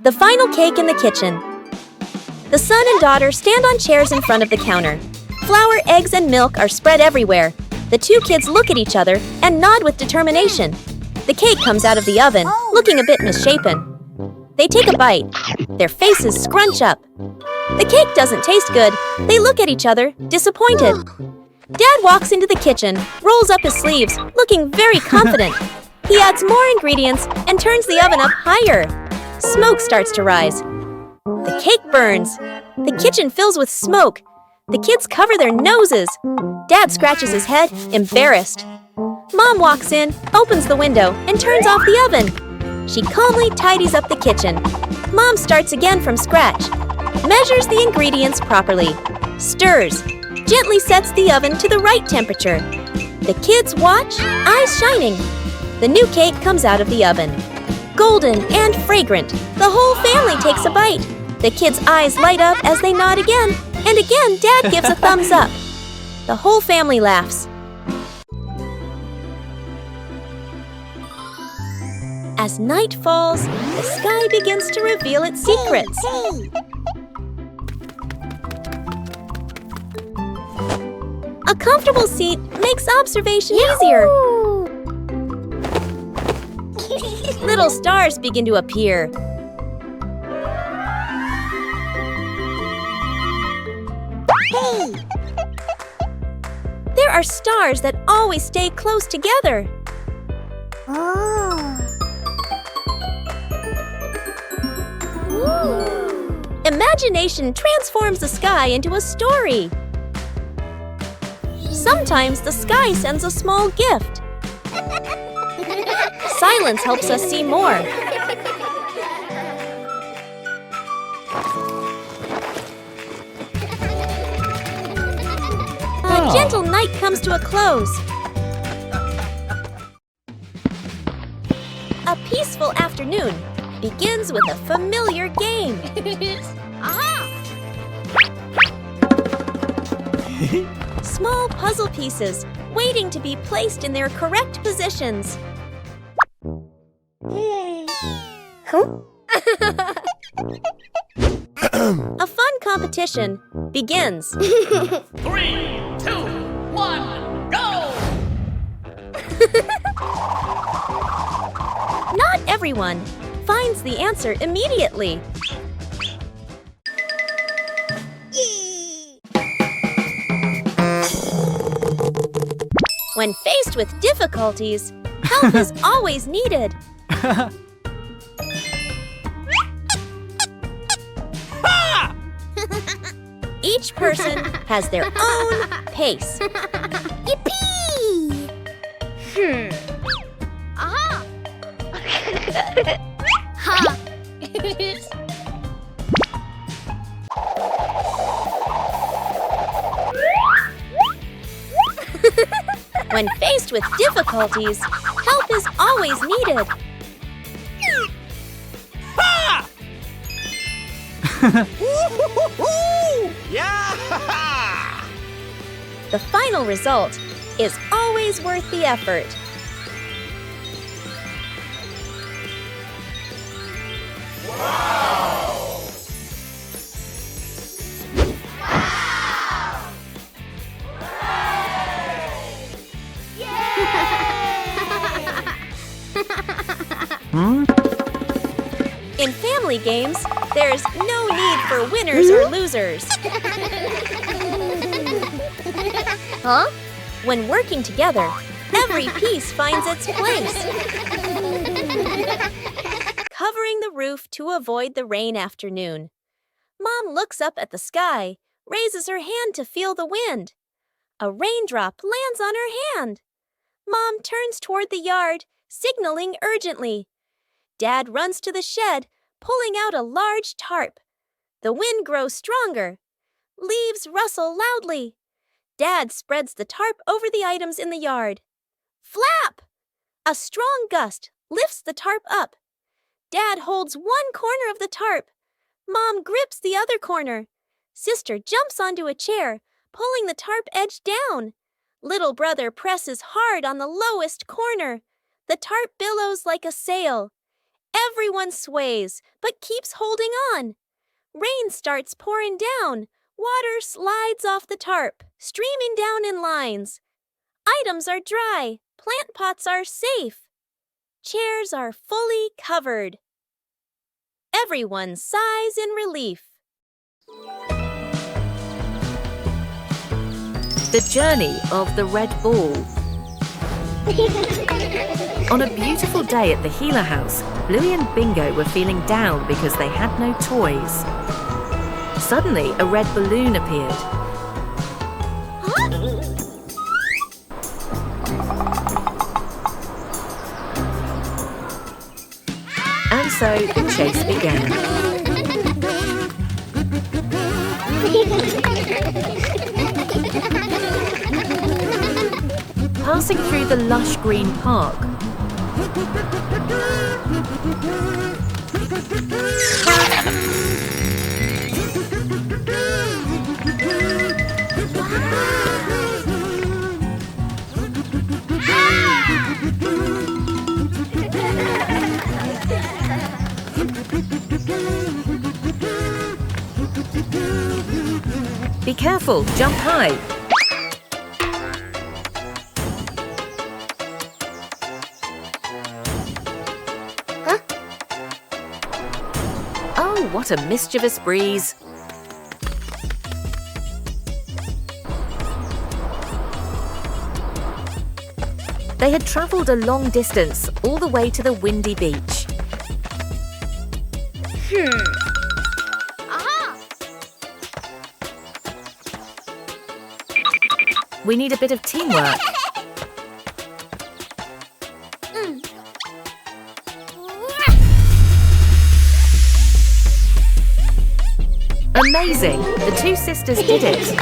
The final cake in the kitchen. The son and daughter stand on chairs in front of the counter. Flour, eggs, and milk are spread everywhere. The two kids look at each other and nod with determination. The cake comes out of the oven, looking a bit misshapen. They take a bite. Their faces scrunch up. The cake doesn't taste good. They look at each other, disappointed. Dad walks into the kitchen, rolls up his sleeves, looking very confident. He adds more ingredients and turns the oven up higher. Smoke starts to rise. The cake burns. The kitchen fills with smoke. The kids cover their noses. Dad scratches his head, embarrassed. Mom walks in, opens the window, and turns off the oven. She calmly tidies up the kitchen. Mom starts again from scratch. Measures the ingredients properly. Stirs. Gently sets the oven to the right temperature. The kids watch, eyes shining. The new cake comes out of the oven. Golden and fragrant. The whole family takes a bite. The kids' eyes light up as they nod again. And again, Dad gives a thumbs up. The whole family laughs. As night falls, the sky begins to reveal its secrets. A comfortable seat makes observation easier. Little stars begin to appear. There are stars that always stay close together. Imagination transforms the sky into a story. Sometimes the sky sends a small gift. Silence helps us see more. A gentle night comes to a close. A peaceful afternoon begins with a familiar game. Small puzzle pieces waiting to be placed in their correct positions. A fun competition begins. 3, 2, 1, go! Not everyone finds the answer immediately. When faced with difficulties, help is always needed. Each person has their own pace. Yippee! When faced with difficulties, help is always needed. Yeah! The final result is always worth the effort. In family games, there's no need for winners or losers. When working together, every piece finds its place. Covering the roof to avoid the rain afternoon. Mom looks up at the sky, raises her hand to feel the wind. A raindrop lands on her hand. Mom turns toward the yard, signaling urgently. Dad runs to the shed, pulling out a large tarp. The wind grows stronger. Leaves rustle loudly. Dad spreads the tarp over the items in the yard. Flap! A strong gust lifts the tarp up. Dad holds one corner of the tarp. Mom grips the other corner. Sister jumps onto a chair, pulling the tarp edge down. Little brother presses hard on the lowest corner. The tarp billows like a sail. Everyone sways, but keeps holding on. Rain starts pouring down. Water slides off the tarp, streaming down in lines. Items are dry. Plant pots are safe. Chairs are fully covered. Everyone sighs in relief. The journey of the red ball. On a beautiful day at the Healer house, Bluey and Bingo were feeling down because they had no toys. Suddenly, a red balloon appeared. And so the chase began. Passing through the lush green park. Be careful, jump high. Oh, what a mischievous breeze. They had travelled a long distance, all the way to the windy beach. We need a bit of teamwork. Amazing! The two sisters did it.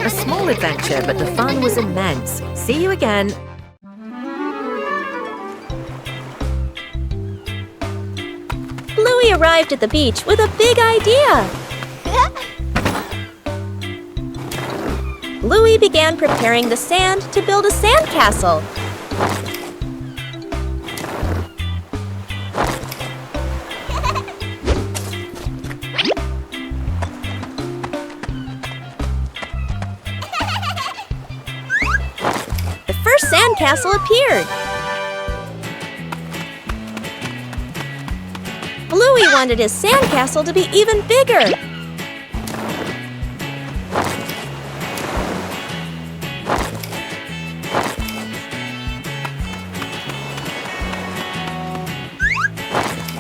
A small adventure, but the fun was immense. See you again. Bluey arrived at the beach with a big idea. Bluey began preparing the sand to build a sandcastle. The first sandcastle appeared. Bluey wanted his sandcastle to be even bigger.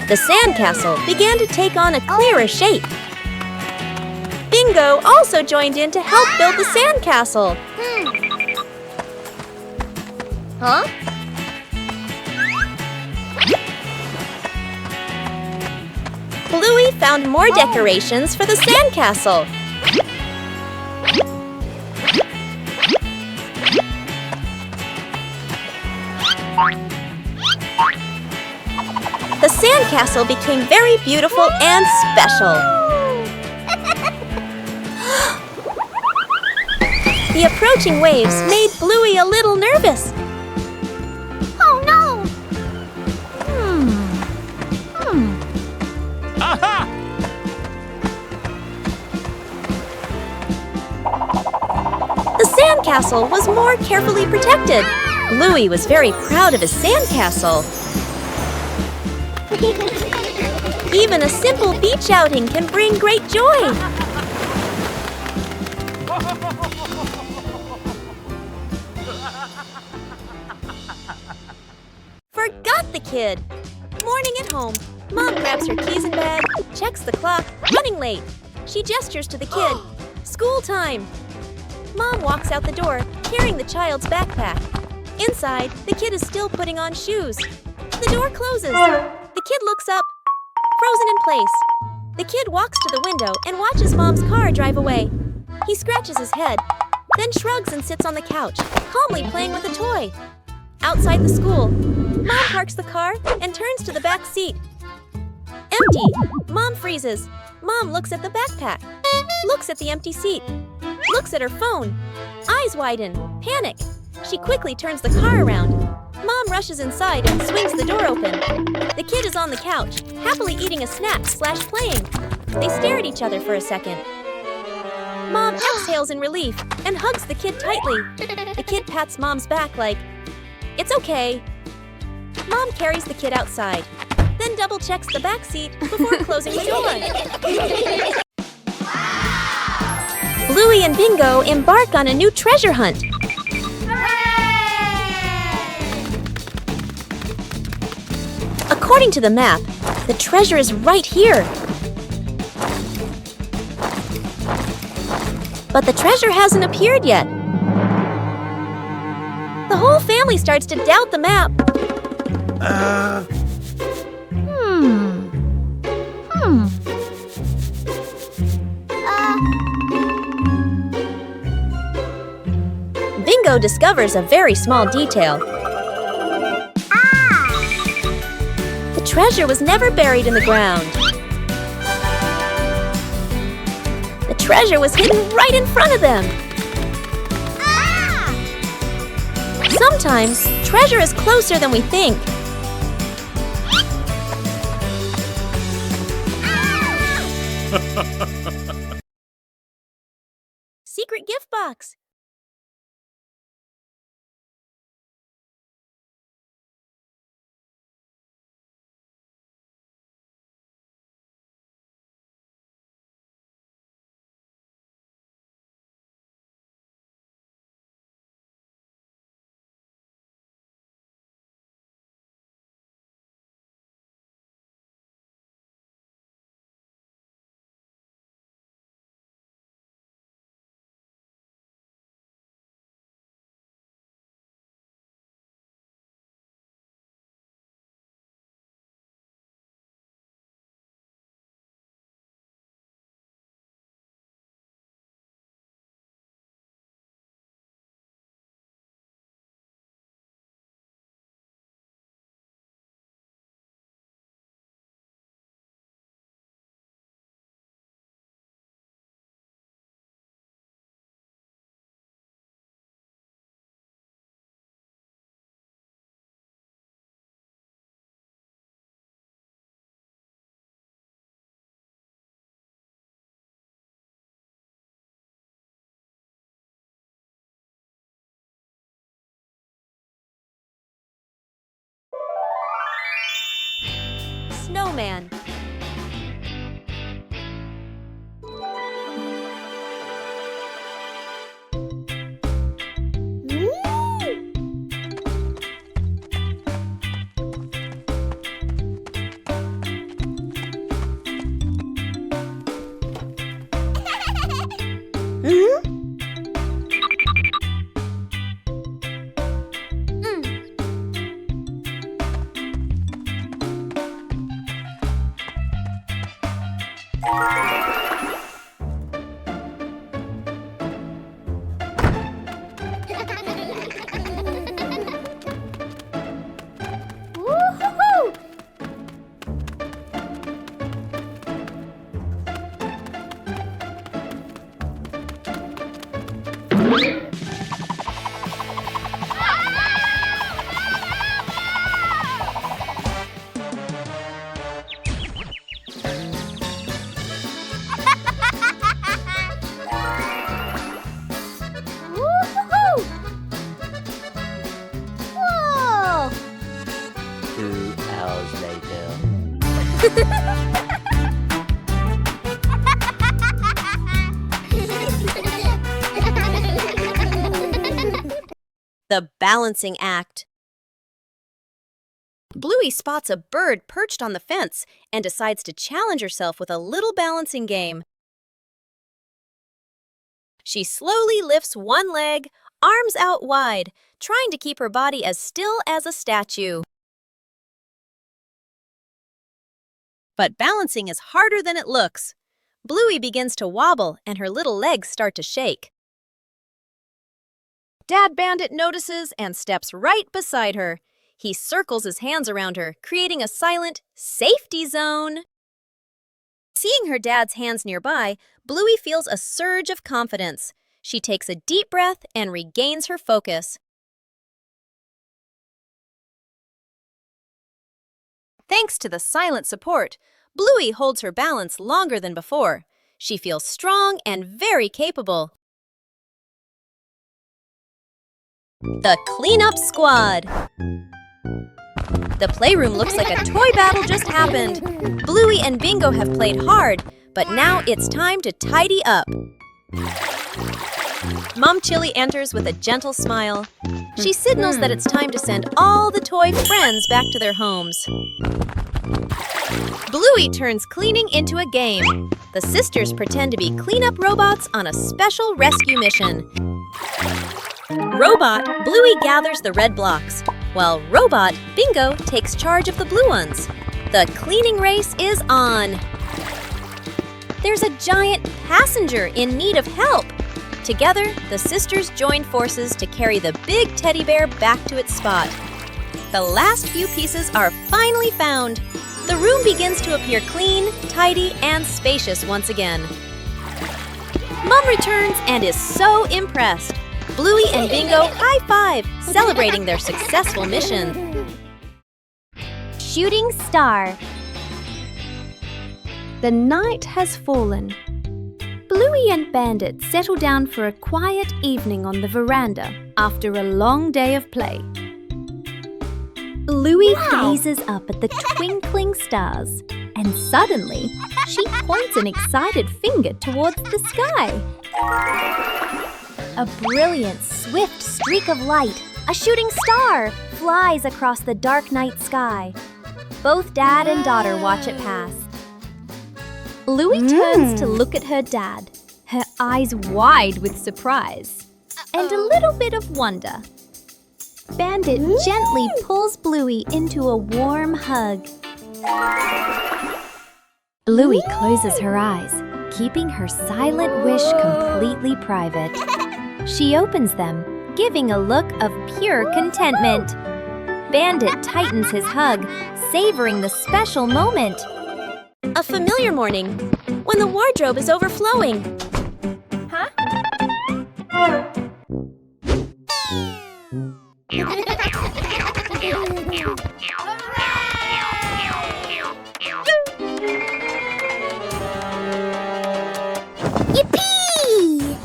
The sandcastle began to take on a clearer shape. Bingo also joined in to help build the sandcastle. Huh? Bluey found more decorations for the sandcastle. The sandcastle became very beautiful and special. The approaching waves made Bluey a little nervous. Oh no! Aha! The sandcastle was more carefully protected. Bluey was very proud of his sandcastle. Even a simple beach outing can bring great joy. Forgot the kid. Morning at home. Mom grabs her keys and bag, checks the clock, running late. She gestures to the kid. School time. Mom walks out the door, carrying the child's backpack. Inside, the kid is still putting on shoes. The door closes. The kid looks up, frozen in place. The kid walks to the window and watches Mom's car drive away. He scratches his head, then shrugs and sits on the couch, calmly playing with a toy. Outside the school, Mom parks the car and turns to the back seat. Empty. Mom freezes. Mom looks at the backpack, looks at the empty seat. looks at her phone. Eyes widen. Panic. She quickly turns the car around. Mom rushes inside and swings the door open. The kid is on the couch, happily eating a snack/playing. They stare at each other for a second. Mom exhales in relief and hugs the kid tightly. The kid pats Mom's back like, "It's okay." Mom carries the kid outside, then double-checks the back seat before closing the door. Bluey and Bingo embark on a new treasure hunt. According to the map, the treasure is right here. But the treasure hasn't appeared yet. The whole family starts to doubt the map. Bingo discovers a very small detail. The treasure was never buried in the ground. The treasure was hidden right in front of them. Sometimes, treasure is closer than we think. Secret gift box. Snowman. The balancing act. Bluey spots a bird perched on the fence and decides to challenge herself with a little balancing game. She slowly lifts one leg, arms out wide, trying to keep her body as still as a statue. But balancing is harder than it looks. Bluey begins to wobble and her little legs start to shake. Dad Bandit notices and steps right beside her. He circles his hands around her, creating a silent safety zone. Seeing her dad's hands nearby, Bluey feels a surge of confidence. She takes a deep breath and regains her focus. Thanks to the silent support, Bluey holds her balance longer than before. She feels strong and very capable. The Cleanup Squad. The playroom looks like a toy battle just happened. Bluey and Bingo have played hard, but now it's time to tidy up. Mom Chilli enters with a gentle smile. She signals that it's time to send all the toy friends back to their homes. Bluey turns cleaning into a game. The sisters pretend to be cleanup robots on a special rescue mission. Robot Bluey gathers the red blocks, while Robot Bingo takes charge of the blue ones. The cleaning race is on. There's a giant passenger in need of help. Together, the sisters join forces to carry the big teddy bear back to its spot. The last few pieces are finally found. The room begins to appear clean, tidy, and spacious once again. Mom returns and is so impressed. Bluey and Bingo high-five, celebrating their successful mission. Shooting star. The night has fallen. Bluey and Bandit settle down for a quiet evening on the veranda after a long day of play. Bluey gazes up at the twinkling stars, and suddenly she points an excited finger towards the sky. A brilliant, swift streak of light, a shooting star, flies across the dark night sky. Both dad and daughter watch it pass. Bluey turns to look at her dad, her eyes wide with surprise and a little bit of wonder. Bandit gently pulls Bluey into a warm hug. Bluey closes her eyes, keeping her silent wish completely private. She opens them, giving a look of pure contentment. Bandit tightens his hug, savoring the special moment. A familiar morning, when the wardrobe is overflowing. Yippee!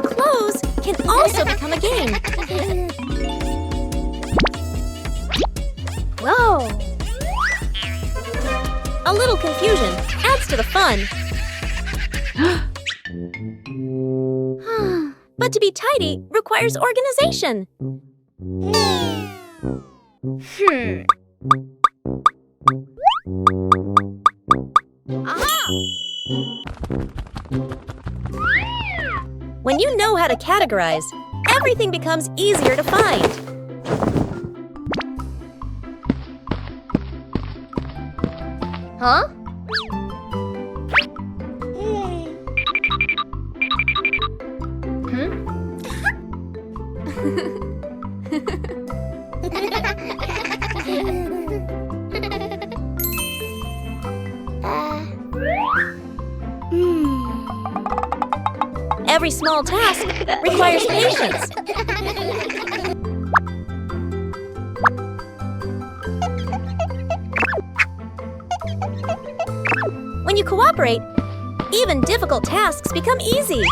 Clothes can also become a game. Whoa! A little confusion adds to the fun. But to be tidy requires organization. When you know how to categorize, everything becomes easier to find. Huh? Every small task requires patience. When you cooperate, even difficult tasks become easy.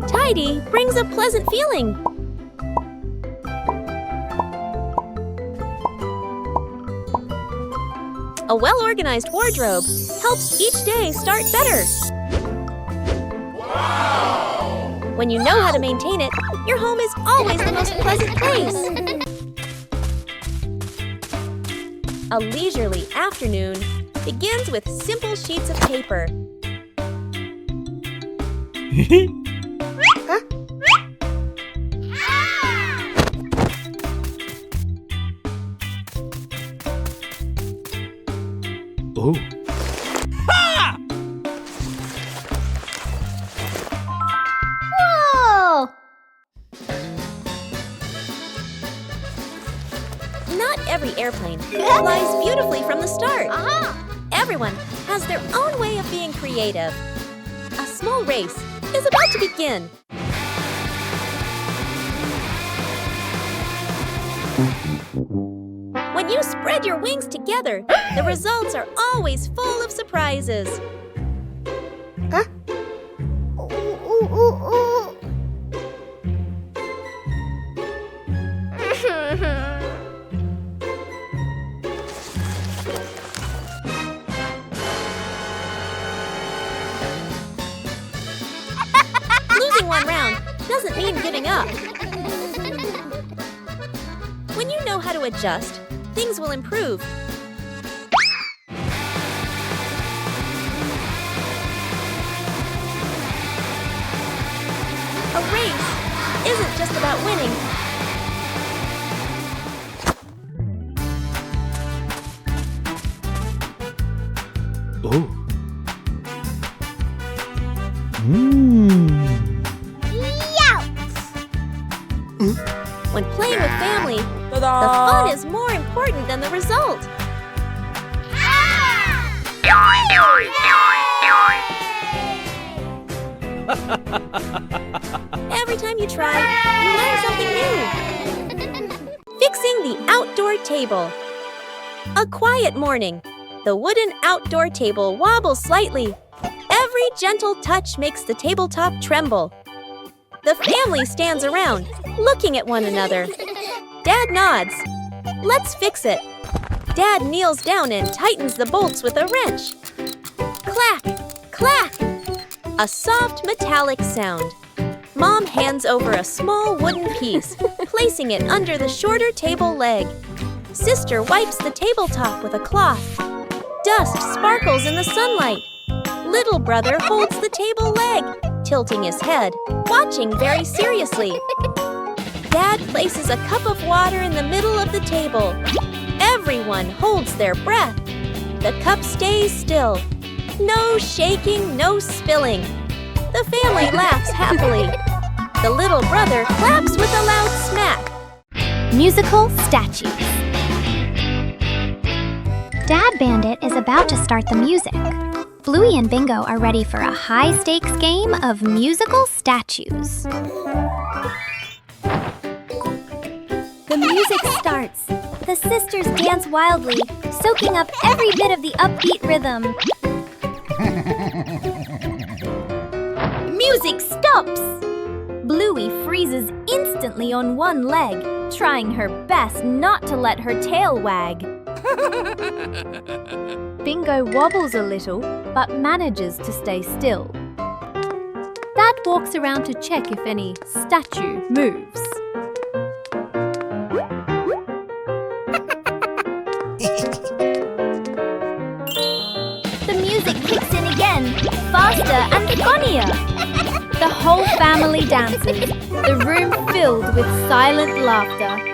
Tidy brings a pleasant feeling. A well-organized wardrobe helps each day start better. Wow! When you know how to maintain it, your home is always the most pleasant place. A leisurely afternoon begins with simple sheets of paper. Oh. Whoa! Not every airplane flies beautifully from the start. everyone has their own way of being creative. A small race is about to begin. When you spread your wings together, the results are always full of surprises. Huh? Losing one round doesn't mean giving up. When you know how to adjust, things will improve. A race isn't just about winning. Oh. When playing with family, the fun is more important than the result. Every time you try, you learn something new. Fixing the outdoor table. A quiet morning. The wooden outdoor table wobbles slightly. Every gentle touch makes the tabletop tremble. The family stands around, looking at one another. Dad nods. Let's fix it. Dad kneels down and tightens the bolts with a wrench. Clack! Clack! A soft metallic sound. Mom hands over a small wooden piece, placing it under the shorter table leg. Sister wipes the tabletop with a cloth. Dust sparkles in the sunlight. Little brother holds the table leg, tilting his head, watching very seriously. Dad places a cup of water in the middle of the table. Everyone holds their breath. The cup stays still. No shaking, no spilling. The family laughs happily. The little brother claps with a loud smack. Musical statues. Dad Bandit is about to start the music. Bluey and Bingo are ready for a high-stakes game of musical statues. The music starts. The sisters dance wildly, soaking up every bit of the upbeat rhythm. Music stops! Bluey freezes instantly on one leg, trying her best not to let her tail wag. Bingo wobbles a little, but manages to stay still. Dad walks around to check if any statue moves. The music kicks in again, faster and funnier. The whole family dances, the room filled with silent laughter.